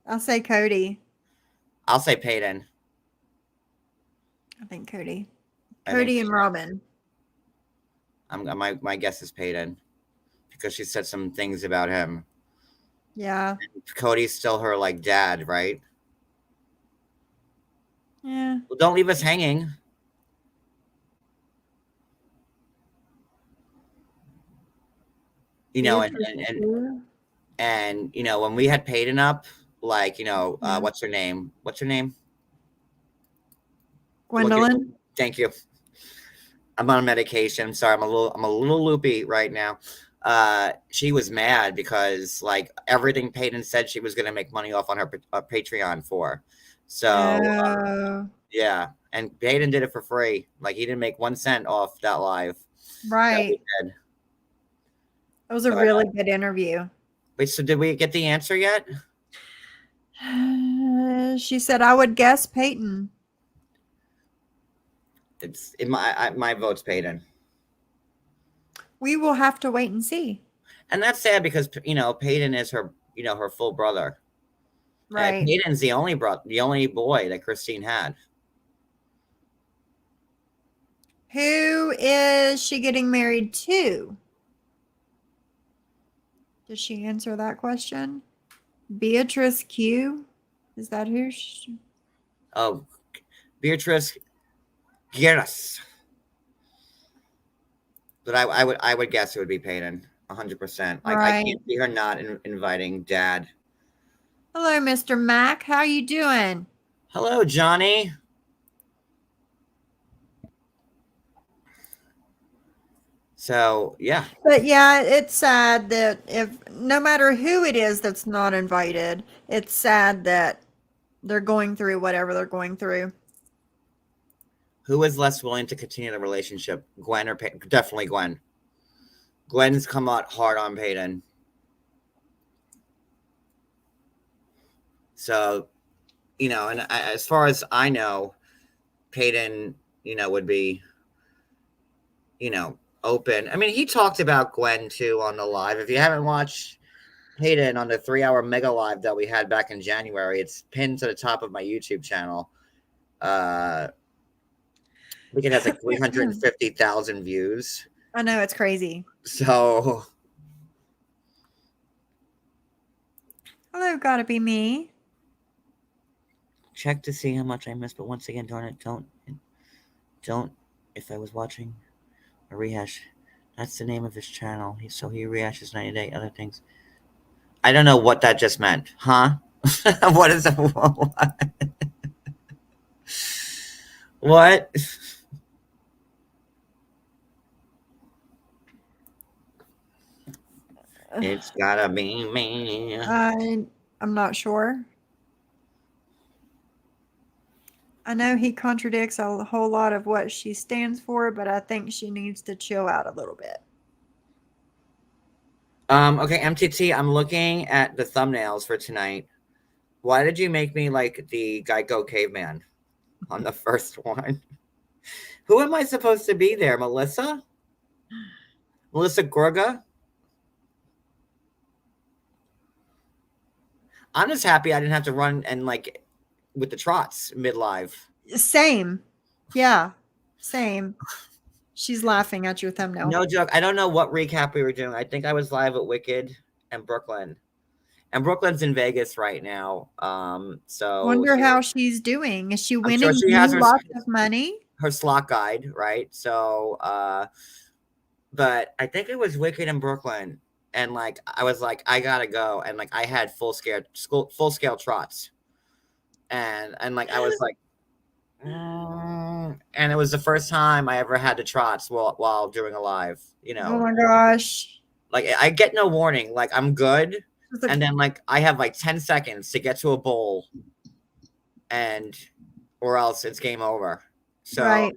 I'll say Cody. I'll say Peyton. I think Cody. Cody and Robin. My guess is Peyton because she said some things about him. Yeah. And Cody's still her like dad, right? Yeah. Well, don't leave us hanging. And when we had Peyton up, like what's her name? Gwendolyn. Thank you. I'm on medication. Sorry, I'm a little loopy right now. She was mad because like everything Peyton said she was going to make money off on her Patreon for. So yeah, and Peyton did it for free. Like he didn't make 1 cent off that live. Right. It was a really good interview. Wait, so did we get the answer yet? She said, "I would guess Peyton." It's in my vote's Peyton. We will have to wait and see. And that's sad because Peyton is her her full brother. Right. Peyton's the only boy that Christine had. Who is she getting married to? Did she answer that question? Beatrice Q? Is that who she... Oh, Beatrice Guerras. But I would guess it would be Peyton, 100%. Like I can't see her not inviting Dad. Hello, Mr. Mac. How you doing? Hello, Johnny. So yeah. But yeah, it's sad that if no matter who it is that's not invited, it's sad that they're going through whatever they're going through. Who is less willing to continue the relationship, Gwen or Peyton? Definitely Gwen. Gwen's come out hard on Peyton. So, you know, and as far as I know, Peyton, you know, would be, you know, open. I mean, he talked about Gwen too on the live. If you haven't watched Peyton on the 3-hour mega live that we had back in January, it's pinned to the top of my YouTube channel. I think it has like 350,000 views. I know, it's crazy. So, Hello, gotta be me. check to see how much I missed. But once again, darn it, don't. If I was watching a rehash, that's the name of his channel. He rehashes 90-day other things. I don't know what that just meant, huh? What is that? What? It's gotta be me. I'm not sure. I know he contradicts a whole lot of what she stands for, but I think she needs to chill out a little bit. Okay, MTT, I'm looking at the thumbnails for tonight. Why did you make me like the Geico caveman on the first one? Who am I supposed to be there? Melissa? Melissa Gorga? I'm just happy I didn't have to run and like with the trots mid-live. Same. Yeah. Same. She's laughing at your thumbnail. No joke. I don't know what recap we were doing. I think I was live at Wicked and Brooklyn. And Brooklyn's in Vegas right now. So wonder how she's doing. Is she winning sure she has lots of money? Her slot guide, right? So but I think it was Wicked in Brooklyn. And like I was like, I gotta go. And like I had full scale trots. And like I was like, and it was the first time I ever had the trots while doing a live, you know. Oh my gosh. Like I get no warning. Like I'm good. Like, And then like I have like 10 seconds to get to a bowl or else it's game over. So right.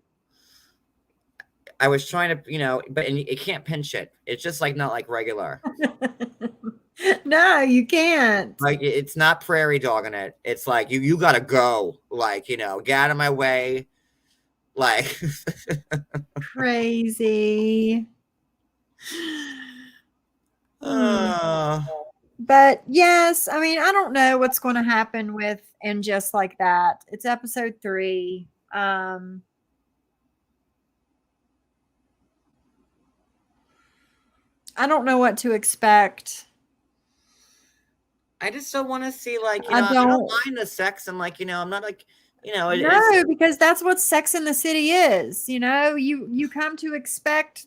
I was trying to, you know, but it can't pinch it. It's just like not like regular. No, you can't. Like it's not prairie dogging it. It's like you gotta go. Like, you know, get out of my way. Like crazy. uh, But yes, I mean, I don't know what's going to happen with And Just Like That. It's episode 3. I don't know what to expect. I just don't want to see like, you know, I don't mind the sex and like, you know, I'm not like, you know, no, because that's what Sex in the City is. You know, you come to expect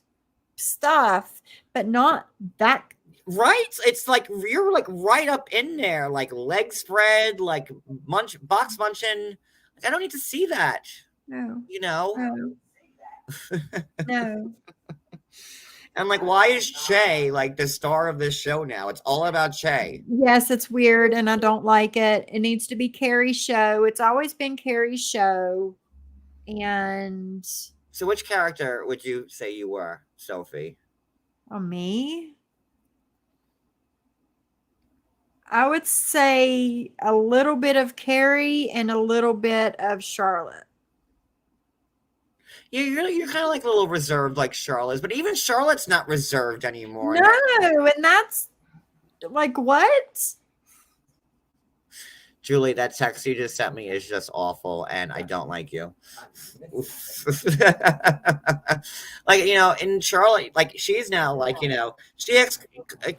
stuff, but not that. Right? It's like you're like right up in there, like leg spread, like box munching. Like, I don't need to see that. No. You know? No. No. And like, why is Che like the star of this show now? It's all about Che. Yes, it's weird and I don't like it. It needs to be Carrie's show. It's always been Carrie's show. And so which character would you say you were, Sophie? Oh, me? I would say a little bit of Carrie and a little bit of Charlotte. Yeah, you're kind of like a little reserved like Charlotte's, but even Charlotte's not reserved anymore. No, and that's like what? Julie, that text you just sent me is just awful, and I don't like you. Like, you know, in Charlotte, like she's now like, you know, she asks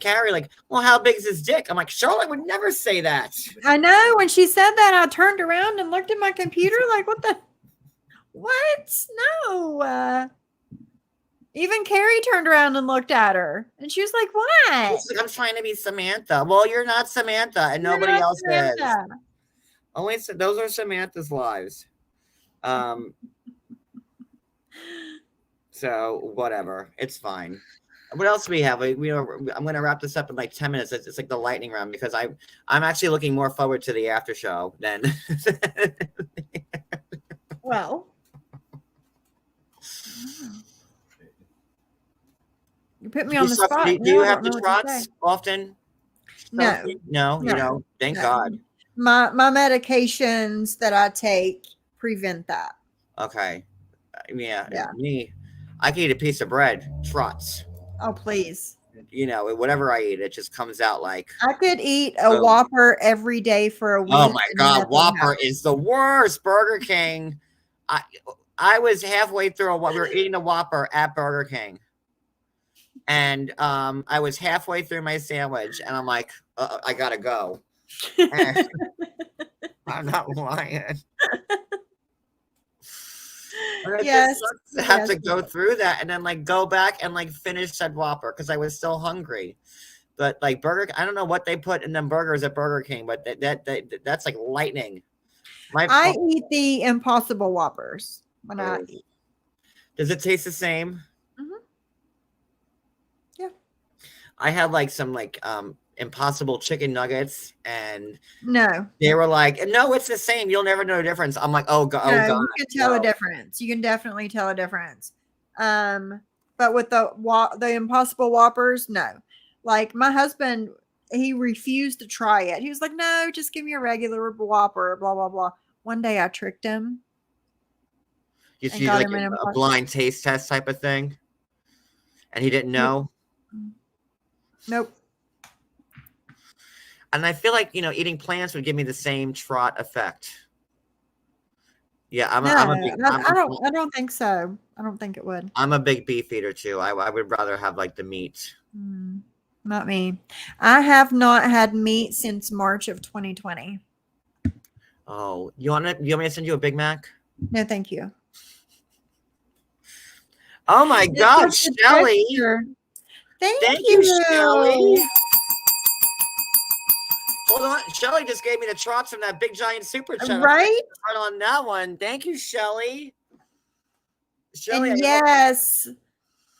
Carrie like, well, how big is his dick? I'm like, Charlotte would never say that. I know. When she said that, I turned around and looked at my computer like, what? No. Even Carrie turned around and looked at her, and she was like, what? Like, I'm trying to be Samantha. Well, you're not Samantha, and nobody else is. Only those are Samantha's lives. So whatever, it's fine. What else do we have? I'm going to wrap this up in like 10 minutes. It's like the lightning round because I'm actually looking more forward to the after show than. Well, you put me on the spot. Do you have the trots often? No, no, you don't. Thank God. My medications that I take prevent that. Okay. Yeah. Me, I can eat a piece of bread, trots. Oh, please. Whatever I eat, it just comes out like. I could eat a Whopper every day for a week. Oh my God, Whopper is the worst. Burger King. I was halfway through we were eating a Whopper at Burger King, and I was halfway through my sandwich, and I'm like, I gotta go. I'm not lying. Yes, have to go through that and then like go back and like finish said Whopper because I was still hungry. But like I don't know what they put in them burgers at Burger King, but that's like lightning. I eat the Impossible Whoppers when I eat. Does it taste the same? Mm-hmm. Yeah. I had like some like Impossible chicken nuggets, and no, they were like, no, it's the same. You'll never know the difference. I'm like, oh God, you can tell a difference. You can definitely tell a difference. But with the Impossible Whoppers, no. Like my husband, he refused to try it. He was like, no, just give me a regular Whopper, blah blah blah. One day I tricked him. You see, like a blind taste test type of thing, and he didn't know. Nope. And I feel like eating plants would give me the same trot effect. Yeah, I don't think so. I don't think it would. I'm a big beef eater too. I would rather have like the meat. Not me. I have not had meat since March of 2020. Oh, you want me to send you a Big Mac? No, thank you. Oh my God, Shelly! Thank you, Shelly. Hold on, Shelly just gave me the trots from that big giant super chat. Right on that one. Thank you, Shelly. Shelly, and yes,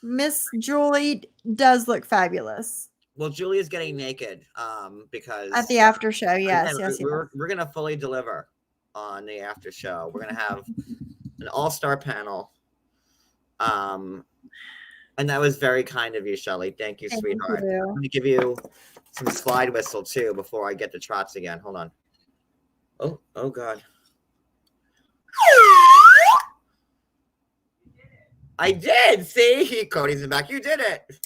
Miss Julie does look fabulous. Well, Julia's getting naked because at the after show, yes, we're gonna fully deliver on the after show. We're gonna have an all-star panel. And that was very kind of you, Shelly. Thank you, sweetheart. I'm going to give you some slide whistle too before I get the trots again. Hold on. Oh God. I did. See, Cody's in the back. You did it.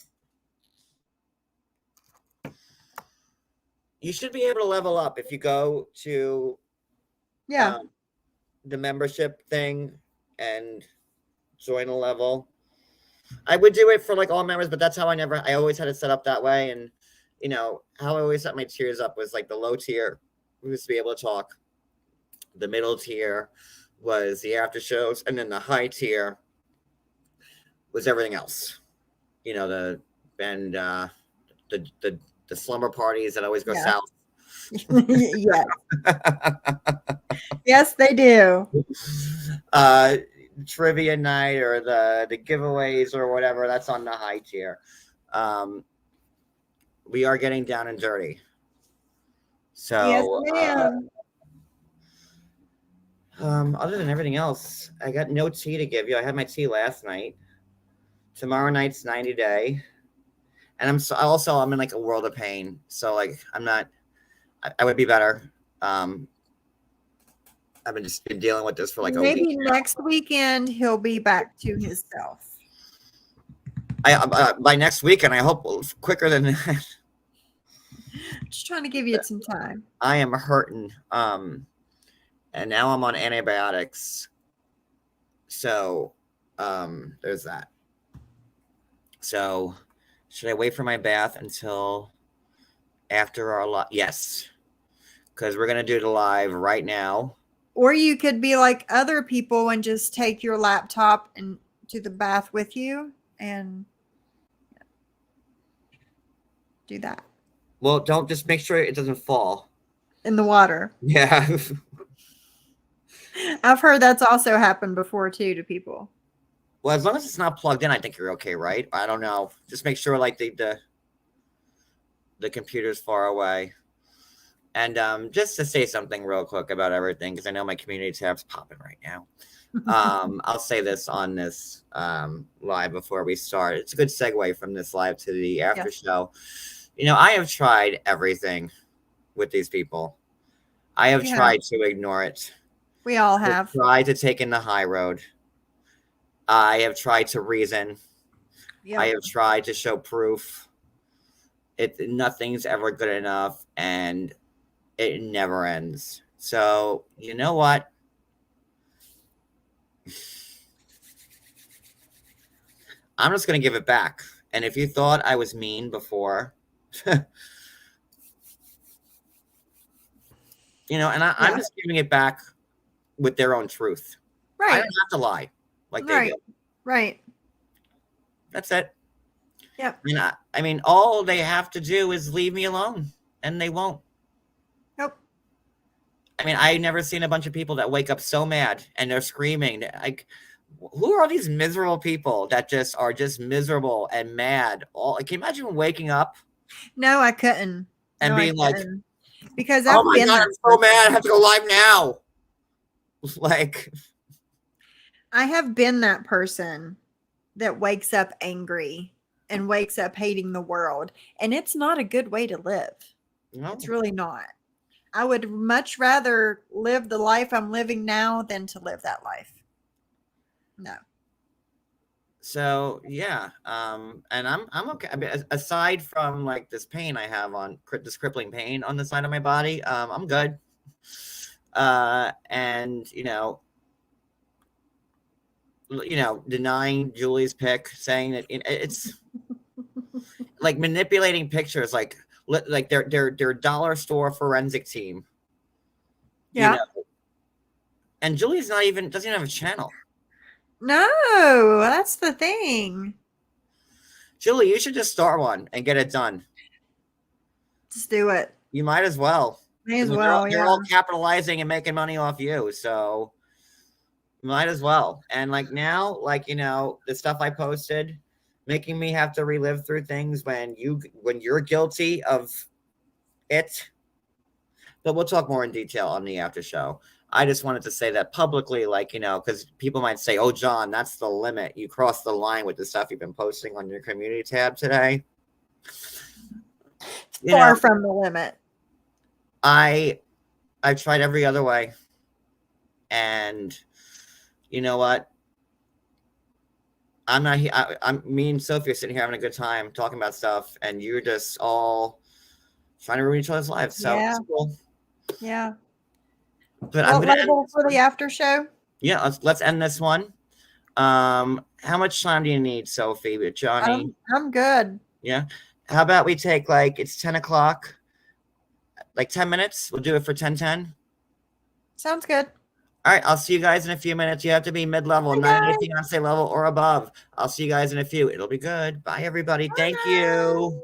You should be able to level up if you go to the membership thing and join a level. I would do it for like all members, but that's how I always had it set up that way. And how I always set my tiers up was like the low tier was to be able to talk. The middle tier was the after shows, and then the high tier was everything else. The slumber parties that always go south. Yes. Yes, they do. Trivia night or the giveaways or whatever, that's on the high tier. We are getting down and dirty. So yes, other than everything else, I got no tea to give you. I had my tea last night. Tomorrow night's 90 day. And I'm in like a world of pain. So like I would be better. I've been dealing with this for like maybe a week. Next weekend he'll be back to himself. By next weekend, I hope quicker than that. Just trying to give you some time. I am hurting. And now I'm on antibiotics. So there's that. So should I wait for my bath until after our live? Yes. Because we're gonna do the live right now. Or you could be like other people and just take your laptop and to the bath with you and do that. Well, don't just make sure it doesn't fall in the water. Yeah. I've heard that's also happened before too to people. Well, as long as it's not plugged in, I think you're okay, right? I don't know. Just make sure like the computer's far away. And just to say something real quick about everything, because I know my community tab's popping right now. I'll say this on this live before we start. It's a good segue from this live to the after show. You know, I have tried everything with these people. I have tried to ignore it. We all have. I've tried to take in the high road. I have tried to reason. Yep. I have tried to show proof. Nothing's ever good enough, and it never ends. So you know what? I'm just going to give it back. And if you thought I was mean before, you know, and I'm just giving it back with their own truth. Right. I don't have to lie like they do. Right. That's it. Yep. And I mean, all they have to do is leave me alone, and they won't. Nope. I mean, I've never seen a bunch of people that wake up so mad and they're screaming. Like, who are all these miserable people that just are just miserable and mad? Can you imagine waking up? No, I couldn't. And being like, because oh my God, I'm so mad. I have to go live now. Like, I have been that person that wakes up angry and wakes up hating the world. And it's not a good way to live. no. It's really not. I would much rather live the life I'm living now than to live that life. No. So yeah, and I'm okay. I mean, aside from like this pain I have on this crippling pain on the side of my body, I'm good. And you know, denying Julie's pick, saying that it's like manipulating pictures, like their dollar store forensic team. Yeah. You know? And Julie's doesn't even have a channel. No, that's the thing. Julie, you should just start one and get it done. Just do it. You might as well. May as They're well. they're all capitalizing and making money off you, so you might as well. And like now, like the stuff I posted, making me have to relive through things when you're guilty of it. But we'll talk more in detail on the after show. I just wanted to say that publicly, like, because people might say, oh, John, that's the limit. You crossed the line with the stuff you've been posting on your community tab today. Far from the limit. I've tried every other way. And you know what? I'm not here. Me and Sophie are sitting here having a good time talking about stuff, and you're just all trying to ruin each other's lives. So it's cool. Yeah. But I'm gonna for the after show. Yeah, let's end this one. How much time do you need, Sophie, with Johnny? I'm good. Yeah. How about we take it's 10 o'clock, like 10 minutes? We'll do it for 10:10. Sounds good. All right, I'll see you guys in a few minutes. You have to be mid-level, not anything on say level or above. I'll see you guys in a few. It'll be good. Bye, everybody. Thank you.